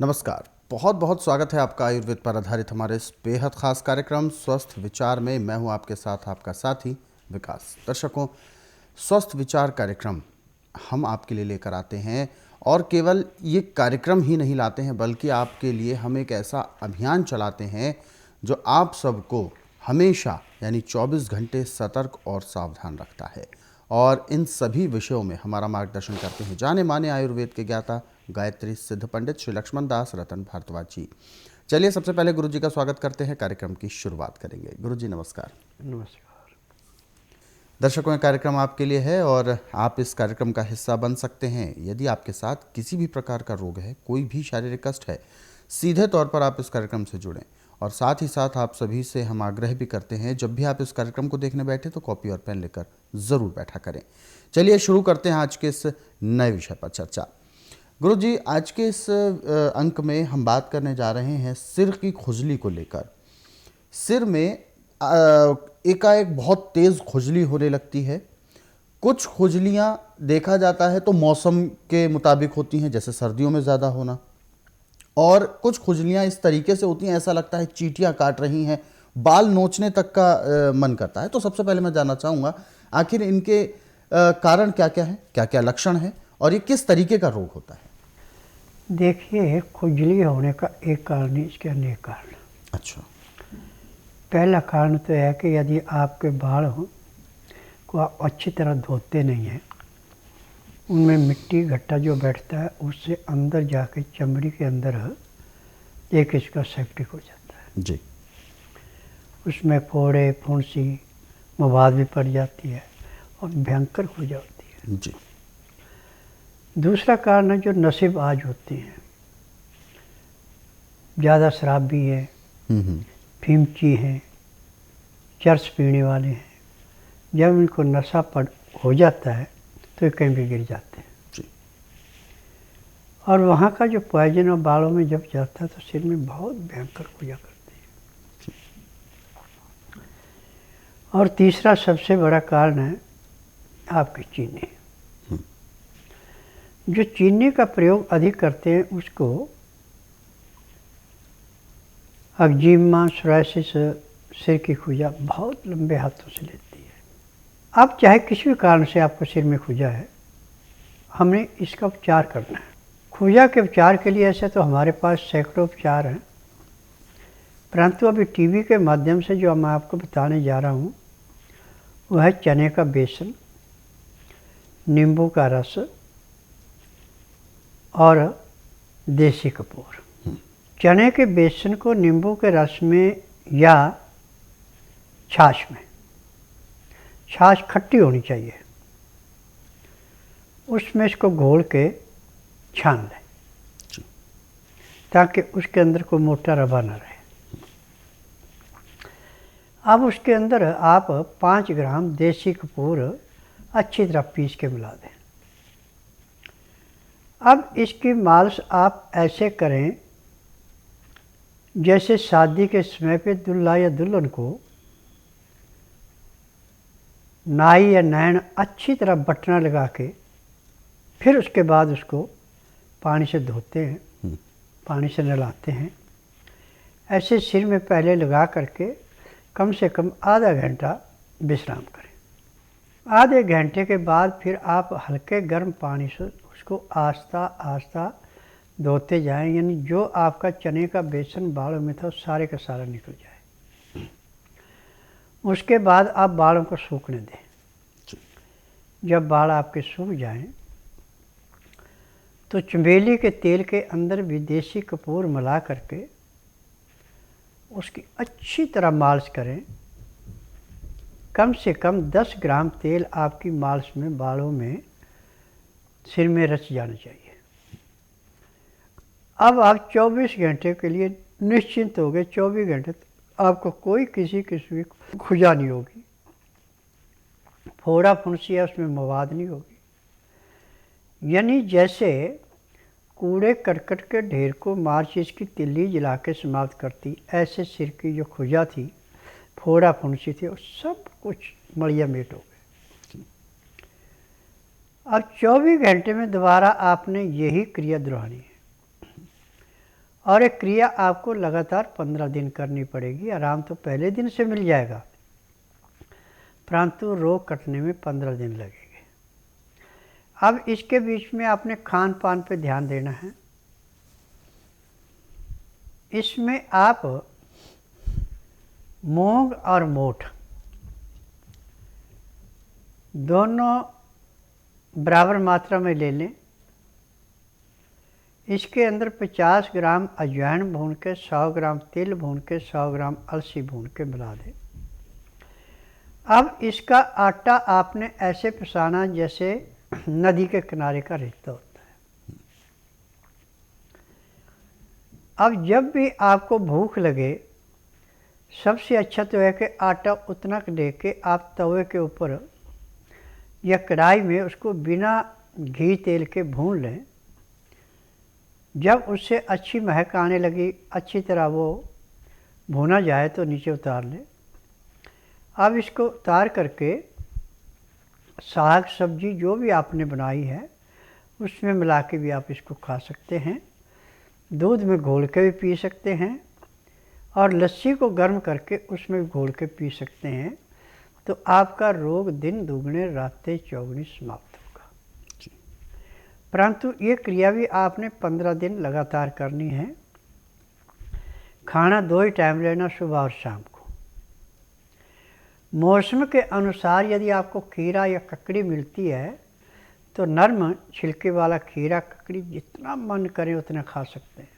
नमस्कार। बहुत बहुत स्वागत है आपका आयुर्वेद पर आधारित हमारे इस बेहद खास कार्यक्रम स्वस्थ विचार में। मैं हूं आपके साथ आपका साथी विकास। दर्शकों, स्वस्थ विचार कार्यक्रम हम आपके लिए लेकर आते हैं और केवल ये कार्यक्रम ही नहीं लाते हैं बल्कि आपके लिए हम एक ऐसा अभियान चलाते हैं जो आप सबको हमेशा यानी 24 घंटे सतर्क और सावधान रखता है। और इन सभी विषयों में हमारा मार्गदर्शन करते हैं जाने माने आयुर्वेद के ज्ञाता गायत्री सिद्ध पंडित श्री लक्ष्मण दास रतन भारद्वाज जी। चलिए सबसे पहले गुरु जी का स्वागत करते हैं, कार्यक्रम की शुरुआत करेंगे। गुरु जी नमस्कार। नमस्कार। दर्शकों, ये कार्यक्रम आपके लिए है और आप इस कार्यक्रम का हिस्सा बन सकते हैं। यदि आपके साथ किसी भी प्रकार का रोग है, कोई भी शारीरिक कष्ट है, सीधे तौर पर आप इस कार्यक्रम से जुड़ें। और साथ ही साथ आप सभी से हम आग्रह भी करते हैं, जब भी आप इस कार्यक्रम को देखने बैठे तो कॉपी और पेन लेकर ज़रूर बैठा करें। चलिए शुरू करते हैं आज के इस नए विषय पर चर्चा। गुरु जी, आज के इस अंक में हम बात करने जा रहे हैं सिर की खुजली को लेकर। सिर में एकाएक बहुत तेज़ खुजली होने लगती है। कुछ खुजलियाँ देखा जाता है तो मौसम के मुताबिक होती हैं, जैसे सर्दियों में ज़्यादा होना, और कुछ खुजलियाँ इस तरीके से होती हैं ऐसा लगता है चींटियाँ काट रही हैं, बाल नोचने तक का मन करता है। तो सबसे पहले मैं जानना चाहूँगा आखिर इनके कारण क्या क्या हैं, क्या क्या लक्षण हैं और ये किस तरीके का रोग होता है? देखिए, खुजली होने का एक कारण नहीं, इसके अनेक कारण। अच्छा। पहला कारण तो है कि यदि आपके बाल हों को आप अच्छी तरह धोते नहीं हैं, उनमें मिट्टी घट्टा जो बैठता है उससे अंदर जाके चमड़ी के अंदर एक इसका सेप्टिक हो जाता है जी। उसमें फोड़े फुंसी मवाद भी पड़ जाती है और भयंकर हो जाती है। जी। दूसरा कारण है जो नशेबाज होते हैं, ज़्यादा शराबी है, फीमची हैं, चर्स पीने वाले हैं। जब इनको नशा पड़ हो जाता है तो ये कहीं भी गिर जाते हैं जी। और वहाँ का जो पॉइजन और बालों में जब जाता है तो सिर में बहुत भयंकर खुजा करती है। और तीसरा सबसे बड़ा कारण है आपकी चीनी। जो चीनी का प्रयोग अधिक करते हैं उसको एक्जिमा, सोरायसिस, सिर की खुजा बहुत लंबे हाथों से लेती है। अब चाहे किसी भी कारण से आपको सिर में खुजा है, हमने इसका उपचार करना है। खुजा के उपचार के लिए ऐसे तो हमारे पास सैकड़ों उपचार हैं, परंतु अभी टीवी के माध्यम से जो मैं आपको बताने जा रहा हूँ वह है चने का बेसन, नींबू का रस और देसी कपूर। चने के बेसन को नींबू के रस में या छाछ में, छाछ खट्टी होनी चाहिए, उसमें इसको घोल के छान लें ताकि उसके अंदर कोई मोटा रवा न रहे। अब उसके अंदर आप 5 ग्राम देसी कपूर अच्छी तरह पीस के मिला दें। अब इसकी मालिश आप ऐसे करें जैसे शादी के समय पे दुल्हा या दुल्हन को नाई या नैन अच्छी तरह बटना लगा के फिर उसके बाद उसको पानी से धोते हैं, पानी से नहलाते हैं। ऐसे सिर में पहले लगा करके कम से कम आधा घंटा विश्राम करें। आधे घंटे के बाद फिर आप हल्के गर्म पानी से उसको आस्ता आस्ता धोते जाएं, यानी जो आपका चने का बेसन बालों में था सारे का सारा निकल जाए। उसके बाद आप बालों को सूखने दें। जब बाल आपके सूख जाएं तो चमेली के तेल के अंदर भी देसी कपूर मिला करके उसकी अच्छी तरह मालिश करें। कम से कम 10 ग्राम तेल आपकी मालिश में बालों में सिर में रच जाना चाहिए। अब आप 24 घंटे के लिए निश्चिंत हो गए। 24 घंटे आपको कोई किसी किस्म की खुजा नहीं होगी, फोड़ा फुंसी है उसमें मवाद नहीं होगी। यानी जैसे कूड़े करकट के ढेर को माचिस की तिल्ली जला के समाप्त करती, ऐसे सिर की जो खुजा थी, फोड़ा फुंसी थी, वो सब कुछ मड़िया मेट हो गए। अब 24 घंटे में दोबारा आपने यही क्रिया दोहरानी है। और एक क्रिया आपको लगातार 15 दिन करनी पड़ेगी। आराम तो पहले दिन से मिल जाएगा, परंतु रोग कटने में 15 दिन लगेंगे। अब इसके बीच में आपने खान पान पे ध्यान देना है। इसमें आप मूंग और मोठ दोनों बराबर मात्रा में ले लें। इसके अंदर 50 ग्राम अजवाइन भून के, 100 ग्राम तिल भून के, 100 ग्राम अलसी भून के मिला दें। अब इसका आटा आपने ऐसे पिसाना जैसे नदी के किनारे का रेता होता है। अब जब भी आपको भूख लगे, सबसे अच्छा तो है कि आटा उतना लेके आप तवे के ऊपर या कढ़ाई में उसको बिना घी तेल के भून लें। जब उससे अच्छी महक आने लगी, अच्छी तरह वो भुना जाए तो नीचे उतार लें। अब इसको उतार करके साग सब्जी जो भी आपने बनाई है उसमें मिला के भी आप इसको खा सकते हैं। दूध में घोल के भी पी सकते हैं और लस्सी को गर्म करके उसमें भी घोल के पी सकते हैं। तो आपका रोग दिन दुगने रातें चौगुनी समाप्त होगा। परंतु ये क्रिया भी आपने 15 दिन लगातार करनी है। खाना 2 ही टाइम लेना, सुबह और शाम को। मौसम के अनुसार यदि आपको खीरा या ककड़ी मिलती है तो नरम छिलके वाला खीरा ककड़ी जितना मन करे उतना खा सकते हैं।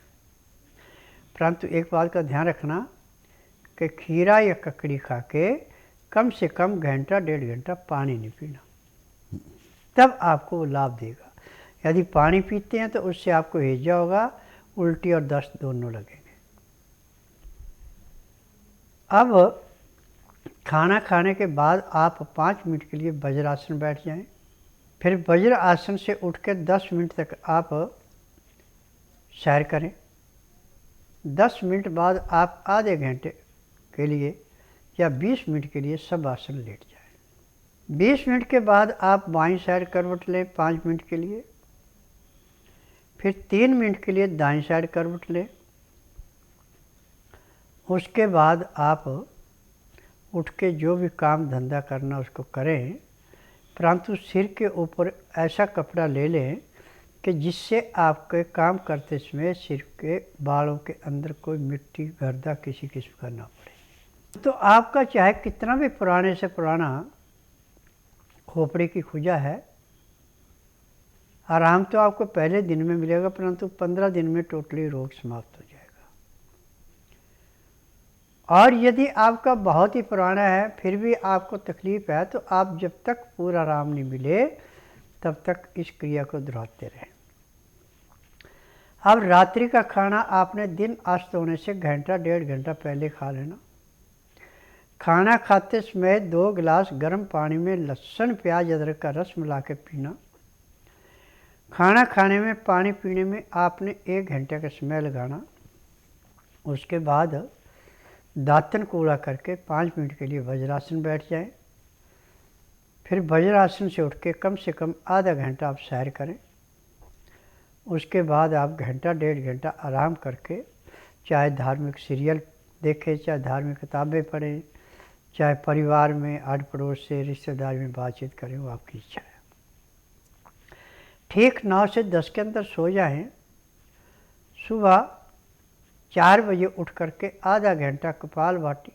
परंतु एक बात का ध्यान रखना कि खीरा या ककड़ी खा के कम से कम घंटा 1.5 घंटा पानी नहीं पीना, तब आपको वो लाभ देगा। यदि पानी पीते हैं तो उससे आपको हैजा होगा, उल्टी और दस्त दोनों लगेंगे। अब खाना खाने के बाद आप 5 मिनट के लिए वज्रासन बैठ जाएं। फिर वज्र आसन से उठ के 10 मिनट तक आप सैर करें। 10 मिनट बाद आप आधे घंटे के लिए या 20 मिनट के लिए सब आसन लेट जाएं। 20 मिनट के बाद आप बाईं साइड करवट लें 5 मिनट के लिए। फिर 3 मिनट के लिए दाईं साइड करवट लें। उसके बाद आप उठ के जो भी काम धंधा करना उसको करें, परंतु सिर के ऊपर ऐसा कपड़ा ले लें कि जिससे आपके काम करते समय सिर के बालों के अंदर कोई मिट्टी गर्दा किसी किस्म का ना पड़े। तो आपका चाहे कितना भी पुराने से पुराना खोपड़ी की खुजा है, आराम तो आपको पहले दिन में मिलेगा, परंतु 15 दिन में टोटली रोग समाप्त हो जाएगा। और यदि आपका बहुत ही पुराना है फिर भी आपको तकलीफ़ है तो आप जब तक पूरा आराम नहीं मिले तब तक इस क्रिया को दोहराते रहें। अब रात्रि का खाना आपने दिन अस्त होने से घंटा 1.5 घंटा पहले खा लेना। खाना खाते समय 2 गिलास गर्म पानी में लहसुन प्याज अदरक का रस मिला के पीना। खाना खाने में पानी पीने में आपने 1 घंटे का समय लगाना। उसके बाद दातन कूड़ा करके 5 मिनट के लिए वज्रासन बैठ जाएं। फिर वज्रासन से उठ के कम से कम आधा घंटा आप सैर करें। उसके बाद आप घंटा 1.5 घंटा आराम करके चाहे धार्मिक सीरियल देखें, चाहे धार्मिक किताबें पढ़ें, चाहे परिवार में आड़ पड़ोस से रिश्तेदार में बातचीत करें, वो आपकी इच्छा है। ठीक 9 से 10 के अंदर सो जाएं। सुबह 4 बजे उठ करके आधा घंटा कपालभाति,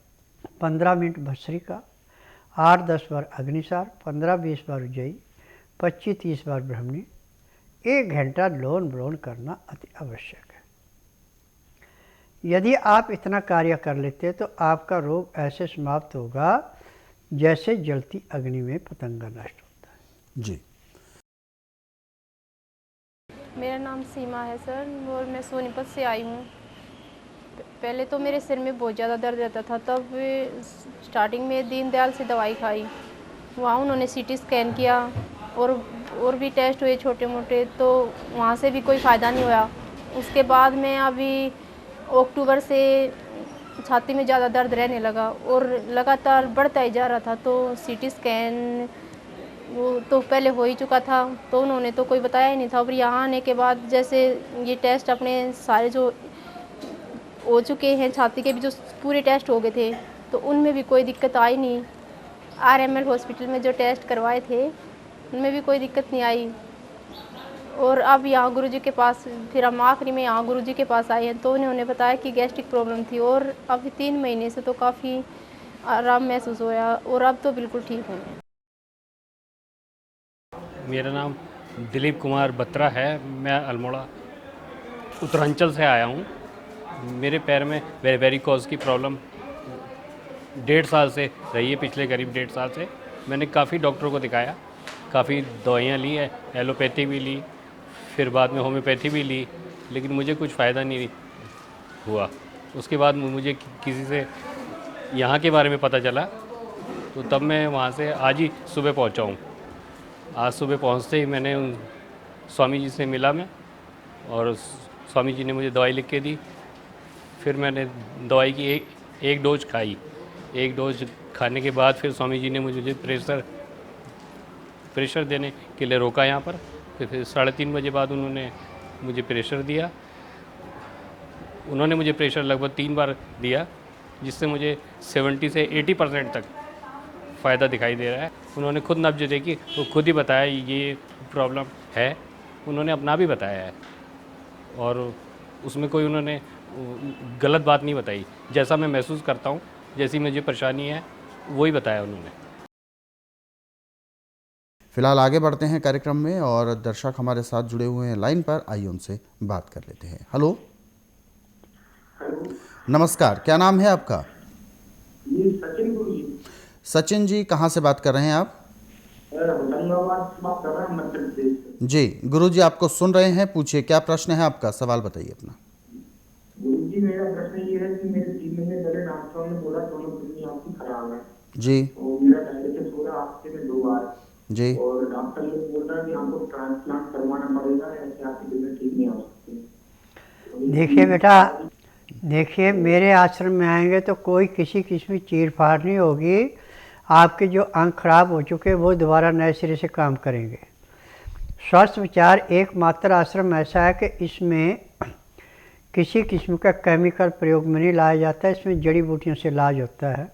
15 मिनट भस्त्रिका, 8-10 बार अग्निसार, 15-20 बार उज्जयी, 25-30 बार ब्रह्मणी, 1 घंटा लोन विलोन करना अति आवश्यक है। यदि आप इतना कार्य कर लेते तो आपका रोग ऐसे समाप्त होगा जैसे जलती अग्नि में पतंगा नष्ट होता है। जी, मेरा नाम सीमा है सर और मैं सोनीपत से आई हूँ। पहले तो मेरे सिर में बहुत ज़्यादा दर्द रहता था, तब स्टार्टिंग में दीनदयाल से दवाई खाई। वहाँ उन्होंने सीटी स्कैन किया और भी टेस्ट हुए छोटे मोटे, तो वहाँ से भी कोई फ़ायदा नहीं हुआ। उसके बाद में अभी अक्टूबर से छाती में ज़्यादा दर्द रहने लगा और लगातार बढ़ता ही जा रहा था। तो सीटी स्कैन वो तो पहले हो ही चुका था, तो उन्होंने तो कोई बताया ही नहीं था। और यहाँ आने के बाद जैसे ये टेस्ट अपने सारे जो हो चुके हैं, छाती के भी जो पूरे टेस्ट हो गए थे तो उनमें भी कोई दिक्कत आई नहीं। RML हॉस्पिटल में जो टेस्ट करवाए थे उनमें भी कोई दिक्कत नहीं आई। और अब यहाँ गुरुजी के पास, फिर हम आखिरी में यहाँ गुरुजी के पास आए हैं तो उन्होंने बताया कि गैस्ट्रिक प्रॉब्लम थी, और अभी 3 महीने से तो काफ़ी आराम महसूस होया और अब तो बिल्कुल ठीक हूँ मैं। मेरा नाम दिलीप कुमार बत्रा है। मैं अल्मोड़ा उत्तरांचल से आया हूँ। मेरे पैर में वेरिकोज की प्रॉब्लम 1.5 साल से रही है, पिछले करीब 1.5 साल से। मैंने काफ़ी डॉक्टरों को दिखाया, काफ़ी दवाइयाँ ली है, एलोपैथी भी ली, फिर बाद में होम्योपैथी भी ली, लेकिन मुझे कुछ फ़ायदा नहीं हुआ। उसके बाद मुझे किसी से यहाँ के बारे में पता चला, तो तब मैं वहाँ से आज ही सुबह पहुँचा हूँ। आज सुबह पहुँचते ही मैंने उन स्वामी जी से मिला मैं, और स्वामी जी ने मुझे दवाई लिख के दी। फिर मैंने दवाई की एक डोज खाई। एक डोज खाने के बाद फिर स्वामी जी ने मुझे प्रेशर देने के लिए रोका यहाँ पर। फिर 3:30 बजे बाद उन्होंने मुझे प्रेशर दिया। उन्होंने मुझे प्रेशर लगभग 3 बार दिया, जिससे मुझे 70 से 80% तक फ़ायदा दिखाई दे रहा है। उन्होंने खुद नब्ज देखी, वो खुद ही बताया ये प्रॉब्लम है, उन्होंने अपना भी बताया है, और उसमें कोई उन्होंने गलत बात नहीं बताई। जैसा मैं महसूस करता हूँ, जैसी मुझे परेशानी है, वही बताया उन्होंने। फिलहाल आगे बढ़ते हैं कार्यक्रम में, और दर्शक हमारे साथ जुड़े हुए हैं लाइन पर, आइए उनसे बात कर लेते हैं। हेलो, नमस्कार, क्या नाम है आपका? जी सचिन गुरुजी। सचिन जी, कहाँ से बात कर रहे हैं आप? होशंगाबाद से बात कर रहा हूँ, मध्य प्रदेश से। जी, गुरुजी आपको सुन रहे हैं, पूछिए क्या प्रश्न है आपका, सवाल बताइए अपना। गुरुजी मेरा प्रश्न ये है कि मेरे 3 महीने पहले डॉक्टरों ने बोला दोनों किडनी आपकी खराब है। जी और मेरा डायलिसिस हो रहा हफ्ते में 2 बार, जी और डॉक्टर ये बोल रहा है कि आपको ट्रांसप्लांट करवाना पड़ेगा, ऐसे आपकी किडनी ठीक नहीं हो सकती। देखिए बेटा, देखिए मेरे आश्रम में आएंगे तो कोई किसी किस्म की चीर फाड़ नहीं होगी। आपके जो अंग खराब हो चुके वो दोबारा नए सिरे से काम करेंगे। स्वास्थ्य विचार एकमात्र आश्रम ऐसा है कि इसमें किसी किस्म का केमिकल प्रयोग में नहीं लाया जाता है, इसमें जड़ी बूटियों से इलाज होता है।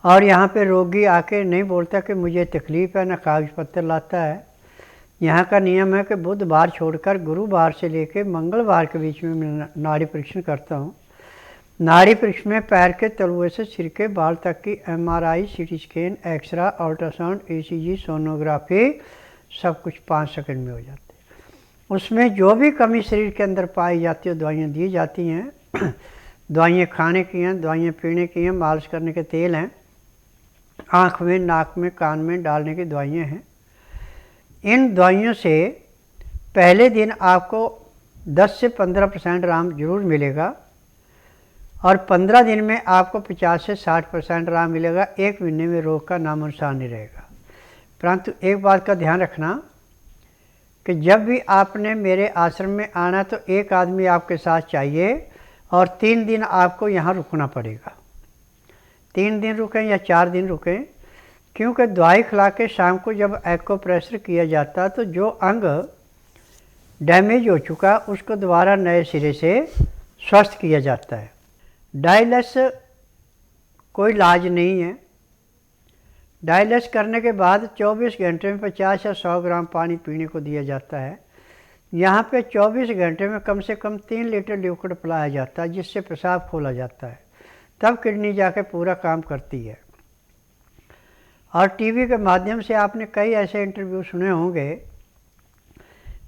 और यहाँ पे रोगी आके नहीं बोलता कि मुझे तकलीफ़ है, ना कागज पत्तर लाता है। यहाँ का नियम है कि बुधवार छोड़कर गुरुवार से लेकर मंगलवार के बीच में मैं नाड़ी परीक्षण करता हूँ। नाड़ी परीक्षण में पैर के तलुए से सिर के बाल तक की MRI, CT scan, x ray, ultrasound, ECG, sonography सब कुछ 5 सेकंड में हो जाते हैं। उसमें जो भी कमी शरीर के अंदर पाई जाती है दवाइयाँ दी जाती हैं। दवाइयाँ खाने की हैं, दवाइयाँ पीने की हैं, मालिश करने के तेल हैं, आँख में, नाक में, कान में डालने की दवाइयाँ हैं। इन दवाइयों से पहले दिन आपको 10 से 15% आराम जरूर मिलेगा, और 15 दिन में आपको 50 से 60% आराम मिलेगा। 1 महीने में रोग का नामो निशान नहीं रहेगा। परंतु एक बात का ध्यान रखना कि जब भी आपने मेरे आश्रम में आना तो एक आदमी आपके साथ चाहिए, और 3 दिन आपको यहाँ रुकना पड़ेगा। 3 दिन रुकें या 4 दिन रुकें, क्योंकि दवाई खिला के शाम को जब एक्यूप्रेशर किया जाता तो जो अंग डैमेज हो चुका उसको दोबारा नए सिरे से स्वस्थ किया जाता है। डायलिसिस कोई इलाज नहीं है। डायलिसिस करने के बाद 24 घंटे में 50 या 100 ग्राम पानी पीने को दिया जाता है। यहाँ पे 24 घंटे में कम से कम 3 लीटर लिक्विड पिलाया जाता है, जिससे पेशाब खोला जाता है, तब किडनी जाके पूरा काम करती है। और टीवी के माध्यम से आपने कई ऐसे इंटरव्यू सुने होंगे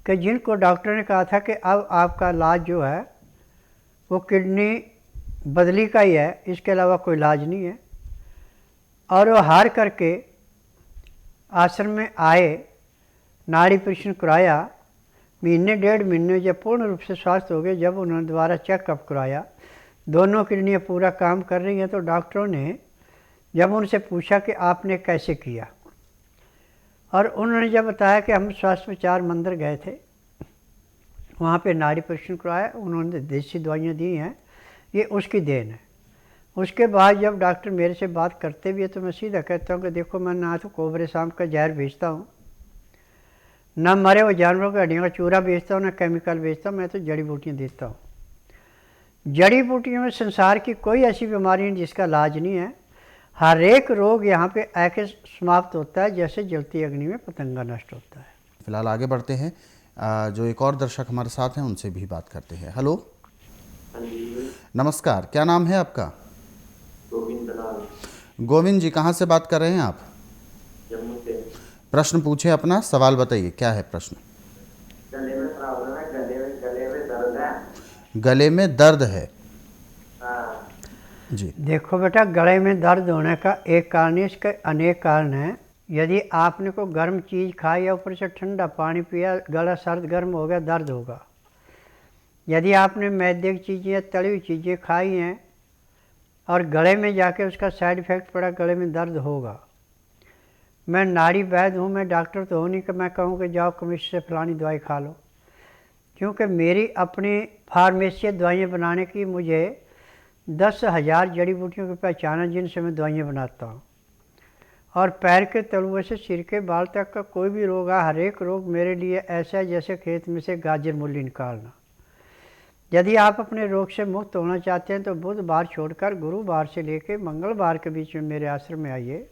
कि जिनको डॉक्टर ने कहा था कि अब आपका इलाज जो है वो किडनी बदली का ही है, इसके अलावा कोई इलाज नहीं है। और वो हार करके आश्रम में आए, नाड़ी परीक्षण कराया, महीने 1.5 महीने जब पूर्ण रूप से स्वस्थ हो गए, जब उन्होंने दोबारा चेकअप कराया, दोनों किडनियाँ पूरा काम कर रही हैं, तो डॉक्टरों ने जब उनसे पूछा कि आपने कैसे किया, और उन्होंने जब बताया कि हम स्वास्थ्य विचार मंदिर गए थे, वहाँ पे नाड़ी परीक्षण कराया, उन्होंने देसी दवाइयाँ दी हैं, ये उसकी देन है। उसके बाद जब डॉक्टर मेरे से बात करते भी है तो मैं सीधा कहता हूँ कि देखो, मैं ना तो कोबरे सांप का जहर बेचता हूँ, ना मरे हुए जानवरों की हड्डियों का चूरा बेचता हूँ, ना केमिकल बेचता हूँ, मैं तो जड़ी बूटियाँ देता हूँ। जड़ी बूटियों में संसार की कोई ऐसी बीमारी नहीं जिसका इलाज नहीं है। हर एक रोग यहाँ पे आके समाप्त होता है, जैसे जलती अग्नि में पतंगा नष्ट होता है। फिलहाल आगे बढ़ते हैं, जो एक और दर्शक हमारे साथ हैं उनसे भी बात करते हैं। हेलो, हाँ जी, नमस्कार, क्या नाम है आपका? गोविंद लाल, गोविंद जी, कहाँ से बात कर रहे हैं आप? जम्मू से। प्रश्न पूछे अपना, सवाल बताइए, क्या है प्रश्न? गले में प्रॉब्लम है, गले में दर्द है। गले में दर्द है हाँ, जी। देखो बेटा, गले में दर्द होने का एक कारण नहीं, इसके अनेक कारण हैं। यदि आपने को गर्म चीज़ खाई या ऊपर से ठंडा पानी पिया, गला सर्द गर्म हो गया, दर्द होगा। यदि आपने मैदे की चीज़ें या तली हुई चीज़ें खाई हैं और गले में जाके उसका साइड इफ़ेक्ट पड़ा, गले में दर्द होगा। मैं नाड़ी वैद्य हूँ, मैं डॉक्टर तो हूँ नहीं कि मैं कहूँ कि जाओ केमिस्ट से फलानी दवाई खा लो, क्योंकि मेरी अपनी फार्मेसी दवाइयाँ बनाने की मुझे 10,000 जड़ी बूटियों की पहचान है जिनसे मैं दवाइयाँ बनाता हूँ। और पैर के तलुए से सिर के बाल तक का कोई भी रोग है, हर एक रोग मेरे लिए ऐसा है जैसे खेत में से गाजर मूली निकालना। यदि आप अपने रोग से मुक्त होना चाहते हैं तो बुधवार छोड़कर गुरुवार से लेकर मंगलवार के बीच में मेरे आश्रम में आइए।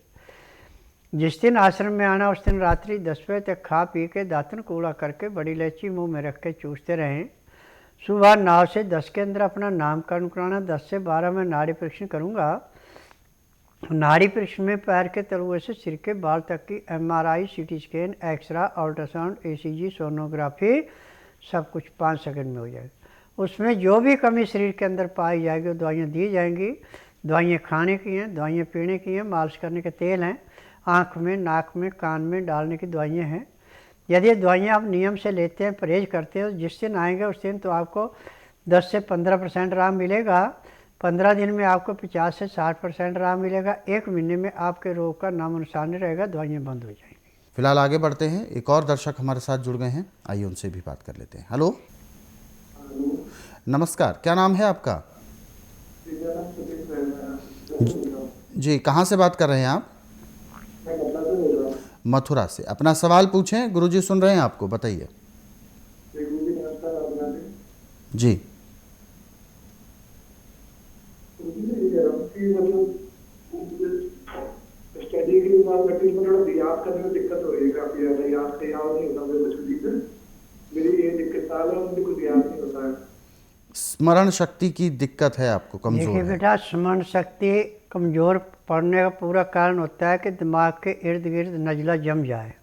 जिस दिन आश्रम में आना उस दिन रात्रि 10 बजे तक खा पी के दातन कूड़ा करके बड़ी इलायची मुंह में रख के चूसते रहें। सुबह 9 से 10 के अंदर अपना नामकरण कराना। 10 से 12 में नाड़ी परीक्षण करूँगा। नाड़ी परीक्षण में पैर के तलुए से सिर के बाल तक की MRI, CT scan, x ray, ultrasound, ECG, sonography सब कुछ 5 सेकंड में हो जाएगा। उसमें जो भी कमी शरीर के अंदर पाई जाएगी वो दवाइयाँ दी जाएंगी। दवाइयाँ खाने की हैं, दवाइयाँ पीने की हैं, मालिश करने के तेल हैं, आँख में, नाक में, कान में डालने की दवाइयाँ हैं। यदि ये दवाइयाँ आप नियम से लेते हैं, परहेज करते हैं, जिस दिन आएंगे उस दिन तो आपको 10 से 15% आराम मिलेगा। 15 दिन में आपको 50 से 60% आराम मिलेगा। 1 महीने में आपके रोग का नामो निशान नहीं रहेगा, दवाइयाँ बंद हो जाएंगी। फिलहाल आगे बढ़ते हैं, एक और दर्शक हमारे साथ जुड़ गए हैं, आइए उनसे भी बात कर लेते हैं। हेलो, नमस्कार, क्या नाम है आपका? जी, कहाँ से बात कर रहे हैं आप? मथुरा से। अपना सवाल पूछें, गुरुजी सुन रहे हैं आपको, बताइए जी। स्टडी के बाद याद करने में दिक्कत हो रही है, काफी ज्यादा याद नहीं होता मुझे कुछ भी। मेरी ये दिक्कत साल है, मुझे कुछ याद नहीं होता है। स्मरण शक्ति की दिक्कत है आपको, कमजोर देखिए है? बेटा, स्मरण शक्ति कमज़ोर पड़ने का पूरा कारण होता है कि दिमाग के इर्द गिर्द नज़ला जम जाए।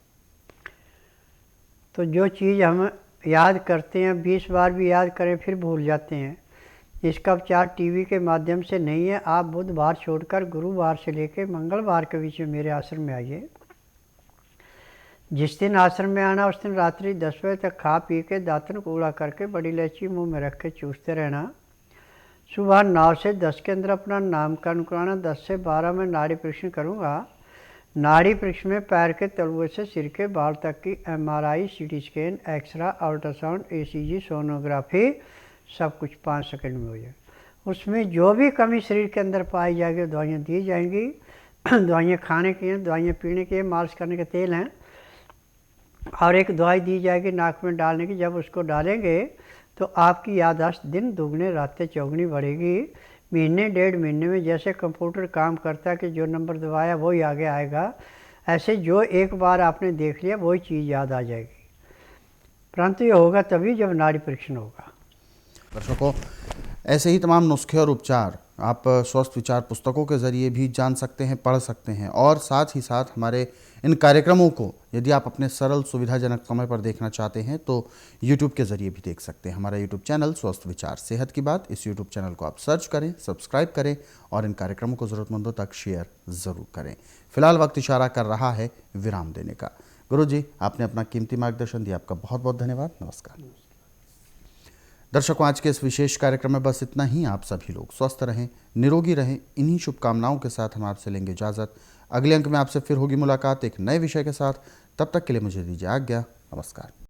तो जो चीज़ हम याद करते हैं 20 बार भी याद करें फिर भूल जाते हैं। इसका उपचार टीवी के माध्यम से नहीं है। आप बुधवार छोड़कर गुरुवार से लेकर मंगलवार के बीच में मेरे आश्रम में आइए। जिस दिन आश्रम में आना उस दिन रात्रि 10 बजे तक खा पी के दातन कूड़ा करके बड़ी इलायची मुंह में रख के चूसते रहना। सुबह 9 से 10 के अंदर अपना नामकरण कराना। 10 से 12 में नाड़ी परीक्षण करूँगा। नाड़ी परीक्षण में पैर के तलुए से सिर के बाल तक की MRI, CT scan, x ray, ultrasound, ECG, sonography सब कुछ 5 सेकंड में हो जाएगा। उसमें जो भी कमी शरीर के अंदर पाई जाएगी दवाइयाँ दी जाएंगी। दवाइयाँ खाने की हैं, दवाइयाँ पीने की हैं, मालिश करने के तेल हैं, और एक दवाई दी जाएगी नाक में डालने की। जब उसको डालेंगे तो आपकी याददाश्त दिन दुगने रातें चौगुनी बढ़ेगी। महीने 1.5 महीने में जैसे कंप्यूटर काम करता है कि जो नंबर दबाया वही आगे आएगा, ऐसे जो एक बार आपने देख लिया वही चीज़ याद आ जाएगी। परंतु ये होगा तभी जब नाड़ी परीक्षण होगा। दर्शकों, ऐसे ही तमाम नुस्खे और उपचार आप स्वस्थ विचार पुस्तकों के ज़रिए भी जान सकते हैं, पढ़ सकते हैं, और साथ ही साथ हमारे इन कार्यक्रमों को यदि आप अपने सरल सुविधाजनक समय पर देखना चाहते हैं तो YouTube के ज़रिए भी देख सकते हैं। हमारा YouTube चैनल स्वस्थ विचार सेहत की बात, इस YouTube चैनल को आप सर्च करें, सब्सक्राइब करें और इन कार्यक्रमों को ज़रूरतमंदों तक शेयर ज़रूर करें। फिलहाल वक्त इशारा कर रहा है विराम देने का। गुरुजी, आपने अपना कीमती मार्गदर्शन दिया, आपका बहुत बहुत धन्यवाद। नमस्कार। दर्शकों, आज के इस विशेष कार्यक्रम में बस इतना ही। आप सभी लोग स्वस्थ रहें, निरोगी रहें, इन्हीं शुभकामनाओं के साथ हम आपसे लेंगे इजाज़त। अगले अंक में आपसे फिर होगी मुलाकात एक नए विषय के साथ। तब तक के लिए मुझे दीजिए आज्ञा। नमस्कार।